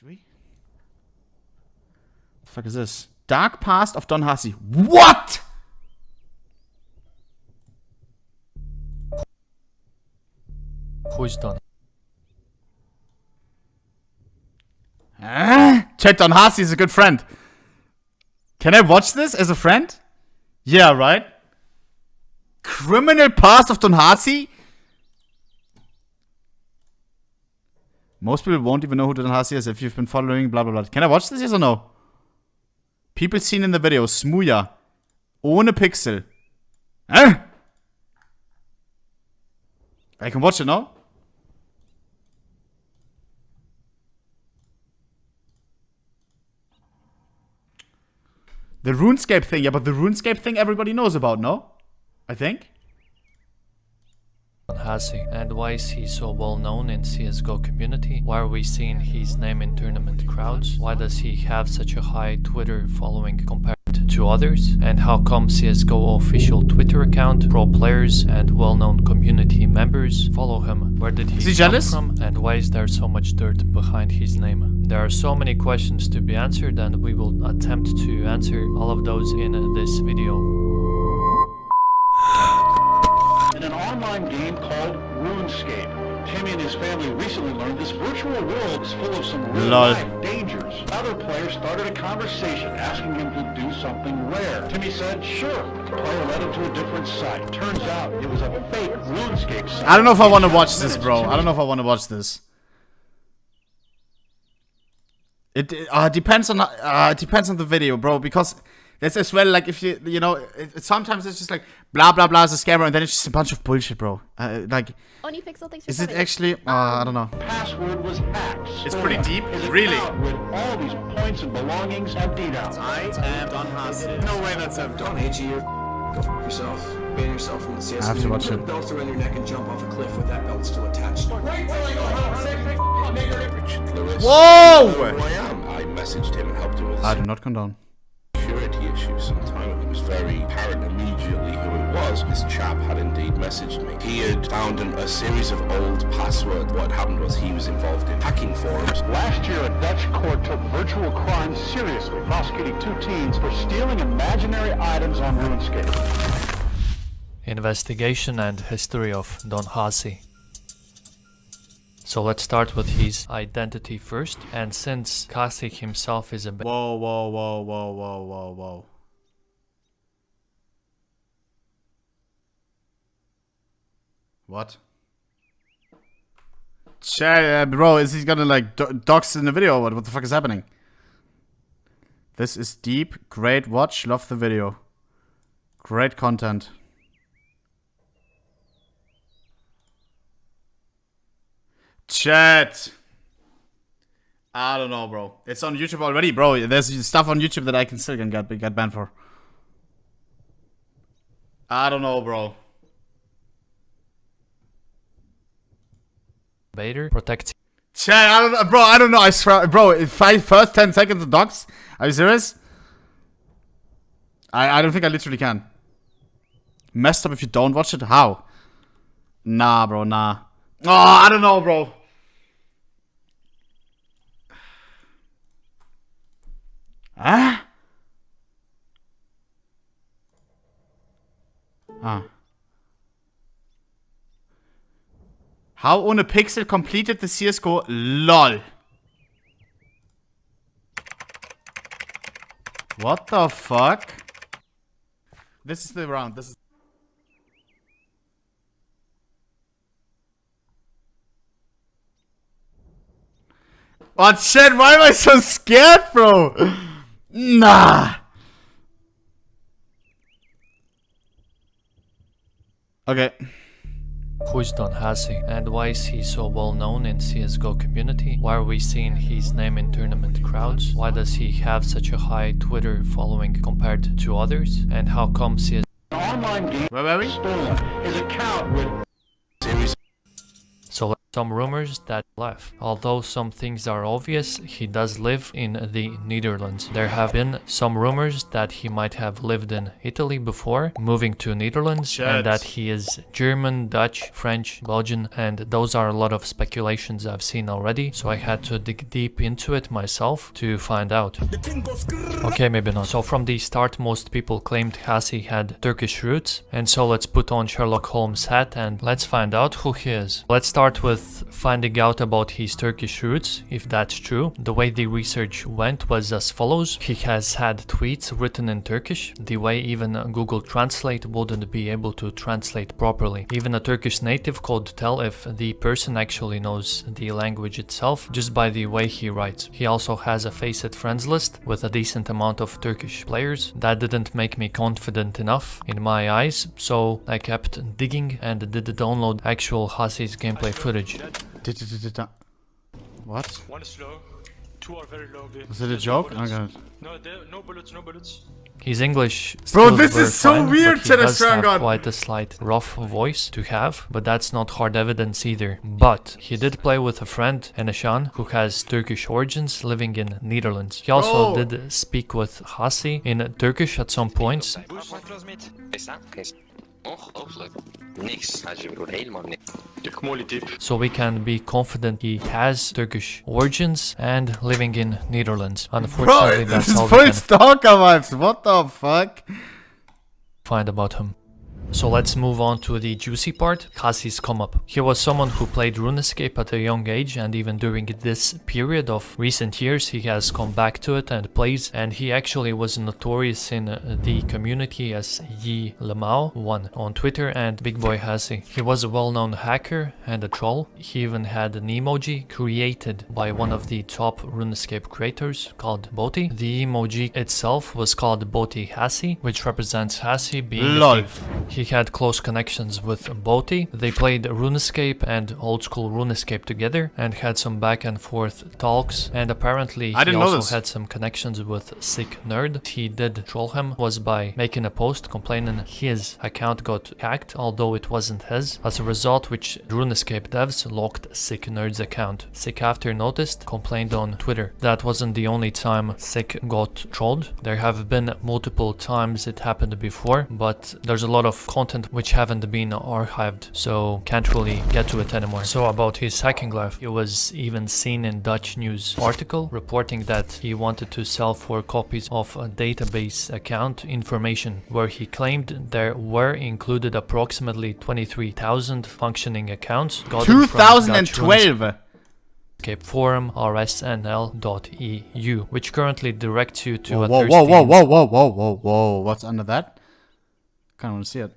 Victory? What the fuck is this? Dark Past of Don HACI. What? Who is Don? Chat, Don HACI is a good friend. Can I watch this as a friend? Yeah, right? Criminal past of Don HACI? Most people won't even know who Don HACI is if you've been following blah blah blah. Can I watch this, yes or no? People seen in the video. Smuja. ohnePixel. I can watch it now? The RuneScape thing, yeah, but the RuneScape thing everybody knows about, no? I think. HACI, and why is he so well known in CSGO community? Why are we seeing his name in tournament crowds? Why does he have such a high Twitter following compared to others? And how come CSGO official Twitter account, pro players and well-known community members follow him? Where did he come from? And why is there so much dirt behind his name? There are so many questions to be answered, and we will attempt to answer all of those in this video. In an online game called RuneScape, Timmy and his family recently learned this virtual world is full of some real-life dangers. Other players started a conversation asking him to do something rare. Timmy said, sure. The player led him to a different site. Turns out it was a fake RuneScape site. I don't know if I want to watch this, bro. I don't know if I want to watch this. It depends on the video, bro, because that's as well, like, if you know, sometimes it's just like blah blah blah is a scammer, and then it's just a bunch of bullshit, bro. Like, ohnePixel, thanks for is it actually? I don't know. Password was hacked. It's pretty deep, really. With all these points and belongings emptied out. I am Don HACI. No way that's him. Don't hate you. Go fuck yourself. Ban yourself from the CSGO. I have to watch it. Put a belt around your neck and jump off a cliff with that belt still attached. Whoa! Who I am. I messaged him and helped him with I do not condone. security issues some time ago. It was very apparent immediately who it was. This chap had indeed messaged me. He had found a series of old passwords. What happened was he was involved in hacking forums. Last year, a Dutch court took virtual crimes seriously, prosecuting 2 teens for stealing imaginary items on RuneScape. Investigation and history of Don HACI. So let's start with his identity first, and since HACI himself is a Whoa, whoa, whoa, whoa, whoa, whoa, whoa. What? Bro, is he gonna like dox in the video or what? What the fuck is happening? This is deep, great watch, love the video. Great content. Chat. I don't know, bro. It's on YouTube already, bro. There's stuff on YouTube that I can still get banned for. I don't know, bro. Bader protects. Chat, I don't know, bro. I don't know. I swear, bro. If I first 10 seconds of docs, are you serious? I don't think I literally can. Messed up if you don't watch it. How? Nah, bro. Nah. Oh, I don't know, bro. Ah. Ah. How ohnePixel completed the CSGO? LOL. What the fuck? This is the round. This is. Oh shit, why am I so scared, bro? Nah. Okay. Who is Don HACI, and why is he so well known in CSGO community? Why are we seeing his name in tournament crowds? Why does he have such a high Twitter following compared to others? And how come CSGO Online game Where were we? stolen his account with So some rumors that left. Although some things are obvious, he does live in the Netherlands. There have been some rumors that he might have lived in Italy before moving to Netherlands, and that he is German, Dutch, French, Belgian, and those are a lot of speculations I've seen already, so I had to dig deep into it myself to find out. Okay, maybe not. So from the start, most people claimed HACI had Turkish roots, and so let's put on Sherlock Holmes' hat and let's find out who he is. Let's start with finding out about his Turkish roots, if that's true. The way the research went was as follows. He has had tweets written in Turkish, the way even Google Translate wouldn't be able to translate properly. Even a Turkish native could tell if the person actually knows the language itself just by the way he writes. He also has a Faceit friends list with a decent amount of Turkish players. That didn't make me confident enough in my eyes, so I kept digging and did download actual HACI's gameplay footage. What? One is low, two are very low. Was it a joke? Oh god. No, no bullets, no bullets. His English Bro, skills this were is so fine, weird, but he Cheddar does Strong have God. quite a slight rough voice to have, but that's not hard evidence either. But he did play with a friend, Eneshan, who has Turkish origins, living in Netherlands. He also Bro. did speak with HACI in Turkish at some points. Ongelooflijk. Niks. Hij is helemaal niks. So we can be confident he has Turkish origins and living in Netherlands. Unfortunately, Bro, that's this is all we full can stalker vibes. What the fuck? find about him. So let's move on to the juicy part, HACI's come up. He was someone who played RuneScape at a young age, and even during this period of recent years he has come back to it and plays, and he actually was notorious in the community as Yi Lemao 1 on Twitter and Big Boy HACI. He was a well-known hacker and a troll. He even had an emoji created by one of the top RuneScape creators called Boti. The emoji itself was called Boti HACI, which represents HACI being Lol. a thief. He had close connections with Boti. They played RuneScape and old school RuneScape together and had some back and forth talks, and apparently I he didn't know also this. had some connections with Sick Nerd. He did troll him was by making a post complaining his account got hacked, although it wasn't his, as a result which RuneScape devs locked Sick Nerd's account. Sick, after noticed, complained on Twitter. That wasn't the only time Sick got trolled. There have been multiple times it happened before, but there's a lot of content which haven't been archived, so can't really get to it anymore. So about his hacking life, he was even seen in Dutch news article reporting that he wanted to sell 4 copies of a database account information, where he claimed there were included approximately 23,000 functioning accounts gotten from Dutch 2012. RuneScape forum rsnl.eu, which currently directs you to Whoa, a whoa, thirsty whoa, whoa, whoa, whoa, whoa, whoa, whoa. What's under that? Kind of want to see it.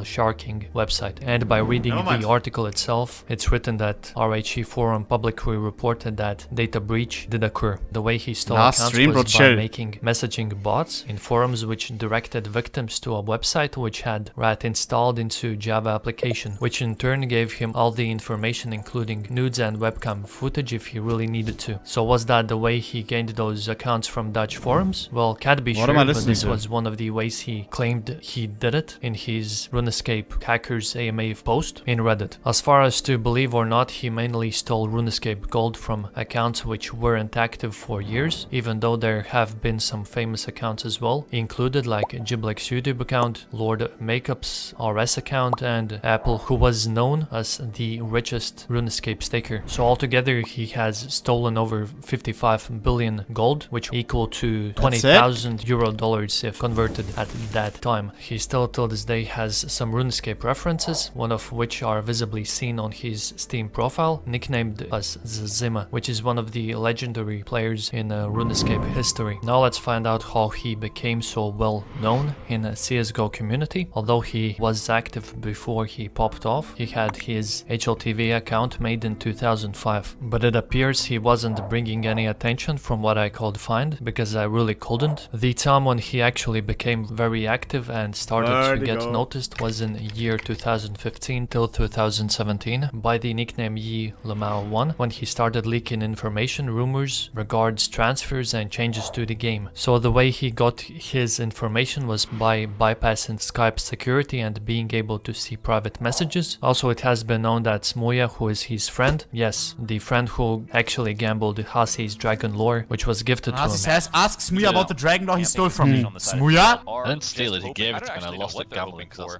sharking website. And by reading Never mind. the article itself, it's written that RHE forum publicly reported that data breach did occur. The way he stole Last accounts stream, bro, was by chill. making messaging bots in forums which directed victims to a website which had RAT installed into Java application, which in turn gave him all the information including nudes and webcam footage if he really needed to. So was that the way he gained those accounts from Dutch forums? Well, can't be What sure, am I but listening this to? was one of the ways he claimed he did it in his RuneScape hackers AMA post in Reddit. As far as to believe or not, he mainly stole RuneScape gold from accounts which weren't active for years, even though there have been some famous accounts as well, included like Giblex YouTube account, Lord Makeup's RS account, and Apple, who was known as the richest RuneScape staker. So altogether he has stolen over 55 billion gold, which equal to 20,000 euro dollars if converted at that time. He still till this day has some RuneScape references, one of which are visibly seen on his Steam profile, nicknamed as Zima, which is one of the legendary players in RuneScape history. Now let's find out how he became so well known in a CSGO community. Although he was active before he popped off, he had his HLTV account made in 2005, but it appears he wasn't bringing any attention from what I could find, because I really couldn't. The time when he actually became very active and started to get noticed post was in year 2015 till 2017 by the nickname Yi Lamau1 when he started leaking information, rumors, regards transfers and changes to the game. So the way he got his information was by bypassing Skype security and being able to see private messages. Also, it has been known that Smuja, who is his friend, yes, the friend who actually gambled HACI's Dragon Lore, which was gifted to him. says, ask Smuja about the dragon lore he stole from me. Smuja? I didn't steal it, he gave it to me and I lost it gambling because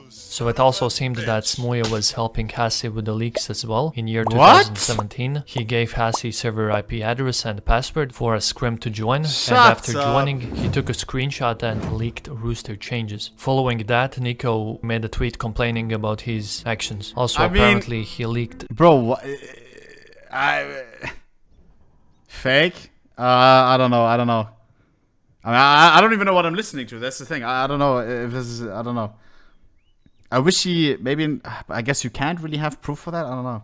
So it also seemed that Smuja was helping HACI with the leaks as well. In year What? 2017, he gave HACI server IP address and password for a scrim to join, Shut and after up. joining, he took a screenshot and leaked rooster changes. Following that, Nico made a tweet complaining about his actions. Also, I mean- apparently, he leaked... Bro, fake? I don't know. I mean, I don't even know what I'm listening to. That's the thing. I don't know if this is. I don't know. I wish he maybe. I guess you can't really have proof for that. I don't know.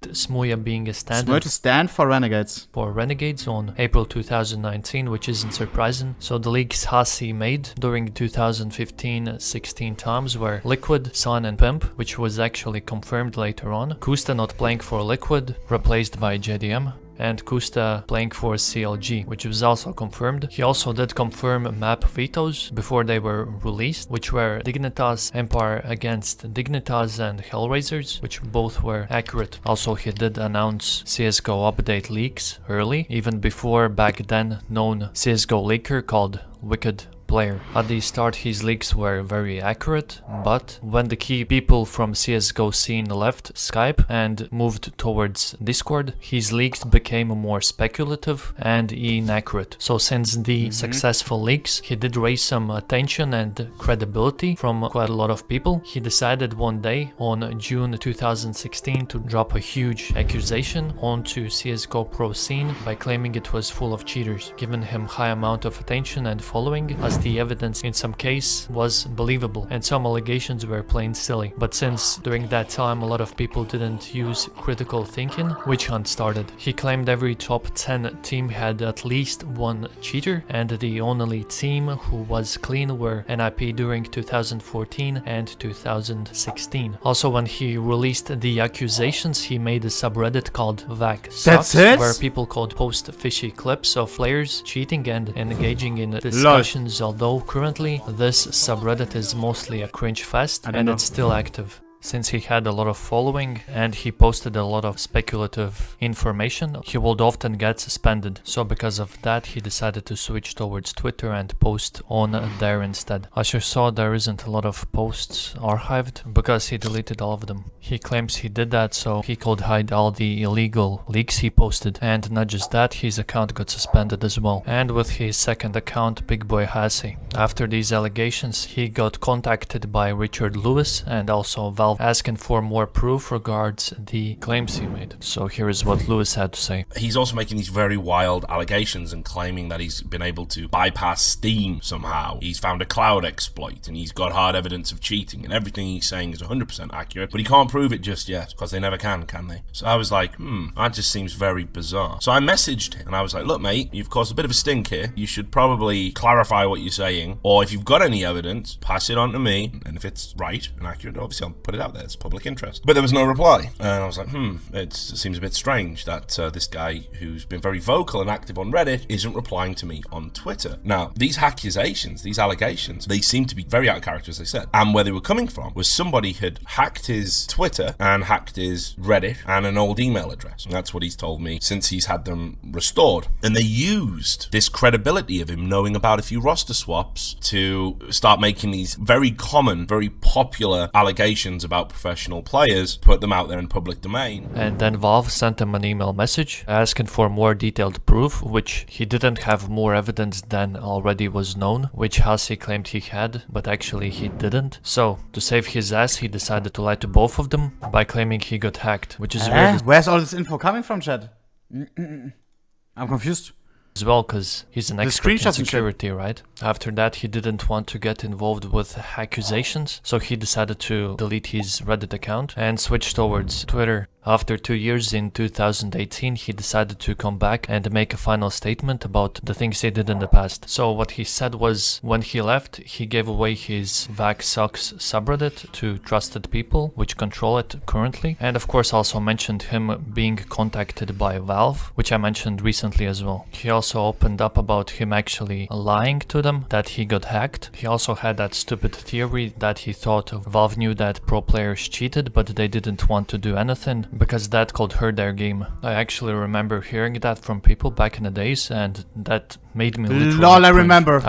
Smuja being a stand-in Smuja to stand for renegades. for Renegades on April 2019, which isn't surprising. So the leaks HACI made during 2015-16 times were Liquid, Sun and Pimp, which was actually confirmed later on. Kusta not playing for Liquid, replaced by JDM. And Kusta playing for CLG, which was also confirmed. He also did confirm map vetoes before they were released, which were Dignitas, Empire against Dignitas and Hellraisers, which both were accurate. Also, he did announce CSGO update leaks early, even before back then known CSGO leaker called Wicked Player. At the start, his leaks were very accurate, but when the key people from CSGO scene left Skype and moved towards Discord, his leaks became more speculative and inaccurate. So since the successful leaks, he did raise some attention and credibility from quite a lot of people. He decided one day on June 2016 to drop a huge accusation onto CSGO Pro scene by claiming it was full of cheaters, giving him high amount of attention and following, as the evidence in some case was believable and some allegations were plain silly. But since during that time a lot of people didn't use critical thinking, witch hunt started. He claimed every top 10 team had at least one cheater, and the only team who was clean were NIP during 2014 and 2016. Also, when he released the accusations, he made a subreddit called VAC That's Sucks, it? where people could post fishy clips of players cheating and engaging in discussions, although currently this subreddit is mostly a cringe fest and it's still active. Since he had a lot of following and he posted a lot of speculative information, he would often get suspended. So because of that, he decided to switch towards Twitter and post on there instead. As you saw, there isn't a lot of posts archived because he deleted all of them. He claims he did that so he could hide all the illegal leaks he posted. And not just that, his account got suspended as well. And with his second account, Big Boy HACI. After these allegations, he got contacted by Richard Lewis and also Valve, asking for more proof regards the claims he made. So here is what Lewis had to say. He's also making these very wild allegations and claiming that he's been able to bypass Steam somehow. He's found a cloud exploit and he's got hard evidence of cheating, and everything he's saying is 100% accurate, but he can't prove it just yet because they never can they? So I was like, that just seems very bizarre. So I messaged him and I was like, look mate, you've caused a bit of a stink here. You should probably clarify what you're saying, or if you've got any evidence, pass it on to me, and if it's right and accurate, obviously I'll put it out there. It's public interest. But there was no reply. And I was like, it seems a bit strange that this guy who's been very vocal and active on Reddit isn't replying to me on Twitter. Now, these accusations, these allegations, they seem to be very out of character, as I said. And where they were coming from was somebody had hacked his Twitter and hacked his Reddit and an old email address. And that's what he's told me since he's had them restored. And they used this credibility of him knowing about a few roster swaps to start making these very common, very popular allegations about professional players, put them out there in public domain. And then Valve sent him an email message asking for more detailed proof, which he didn't have more evidence than already was known, which HACI claimed he had, but actually he didn't. So, to save his ass, he decided to lie to both of them by claiming he got hacked, which is weird Where's all this info coming from, Chad? I'm confused. as well, because he's an expert in screenshots and shit. security, right? After that, he didn't want to get involved with accusations, so he decided to delete his Reddit account and switch towards Twitter. After 2 years in 2018, he decided to come back and make a final statement about the things he did in the past. So what he said was, when he left, he gave away his VAC Sucks subreddit to trusted people, which control it currently, and of course also mentioned him being contacted by Valve, which I mentioned recently as well. He also opened up about him actually lying to them that he got hacked. He also had that stupid theory that he thought Valve knew that pro players cheated, but they didn't want to do anything because that could hurt their game. I actually remember hearing that from people back in the days, and that made me literally Lol, I cringe. remember.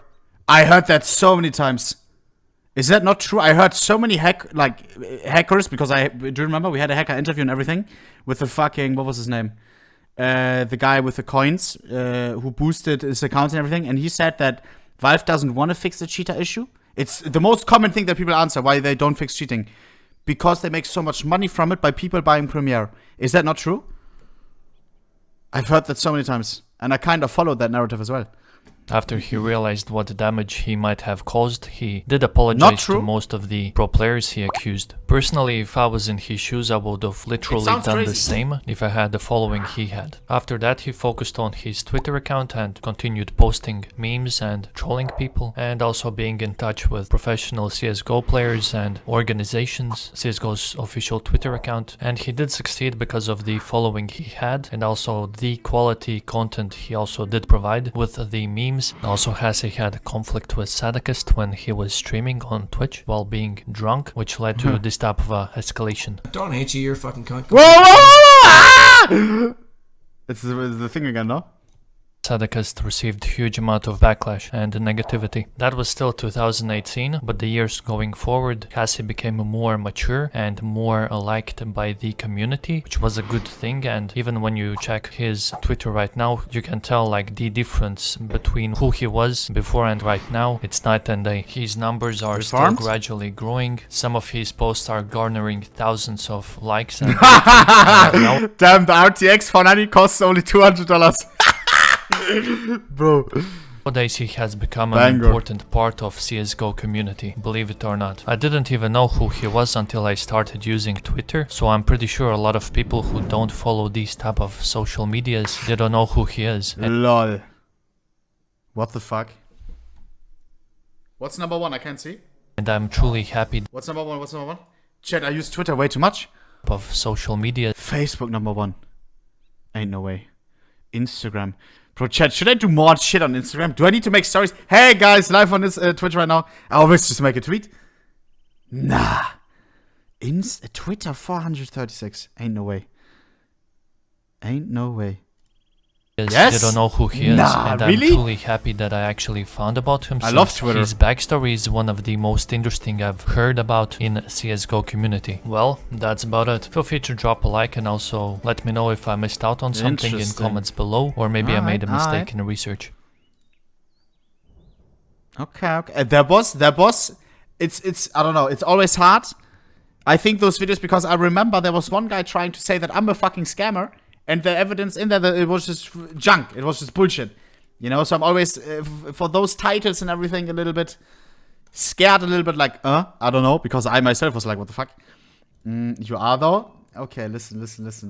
I heard that so many times. Is that not true? I heard so many hackers, because do you remember we had a hacker interview and everything with the fucking, what was his name? The guy with the coins who boosted his account and everything, and he said that Valve doesn't want to fix the cheater issue. It's the most common thing that people answer why they don't fix cheating. Because they make so much money from it by people buying Premiere. Is that not true? I've heard that so many times, and I kind of followed that narrative as well. After he realized what damage he might have caused, he did apologize to most of the pro players he accused. Personally, if I was in his shoes, I would have literally done the same if I had the following he had. After that, he focused on his Twitter account and continued posting memes and trolling people, and also being in touch with professional CSGO players and organizations, CSGO's official Twitter account, and he did succeed because of the following he had, and also the quality content he also did provide with the memes. Also, HACI had a conflict with Sadakist when he was streaming on Twitch while being drunk, which led to this type of escalation. Don't hate you, you're a fucking cunt. Whoa, whoa, whoa, ah! It's the thing again, no? Sadakist received huge amount of backlash and negativity. That was still 2018, but the years going forward, HACI became more mature and more liked by the community, which was a good thing. And even when you check his Twitter right now, you can tell like the difference between who he was before and right now. It's night and day. His numbers are still gradually growing. Some of his posts are garnering thousands of likes. And damn, the RTX 490 costs only $200. Bro. Nowadays he has become an important part of CSGO community, believe it or not. I didn't even know who he was until I started using Twitter, so I'm pretty sure a lot of people who don't follow these type of social medias, they don't know who he is. Lol. What the fuck? What's number one? I can't see. And I'm truly happy. What's number one? What's number one? Chat, I use Twitter way too much. Of social media. Facebook number one. Ain't no way. Instagram. Bro, chat, should I do more shit on Instagram? Do I need to make stories? Hey guys, live on this Twitch right now. I always just make a tweet. Nah. Twitter 436. Ain't no way. Ain't no way. Yes? They don't know who he is, and really? I'm truly happy that I actually found about him. I love Twitter. His backstory is one of the most interesting I've heard about in CSGO community. Well, that's about it. Feel free to drop a like and also let me know if I missed out on something in comments below, or maybe I made a mistake in the research. Okay. There was. It's. I don't know. It's always hard. I think those videos because I remember there was one guy trying to say that I'm a fucking scammer. And the evidence in there, that it was just junk. It was just bullshit. You know, so I'm always, for those titles and everything, a little bit scared, a little bit like, I don't know. Because I myself was like, what the fuck? You are though? Okay, listen.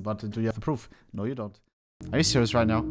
But do you have the proof? No, you don't. Are you serious right now?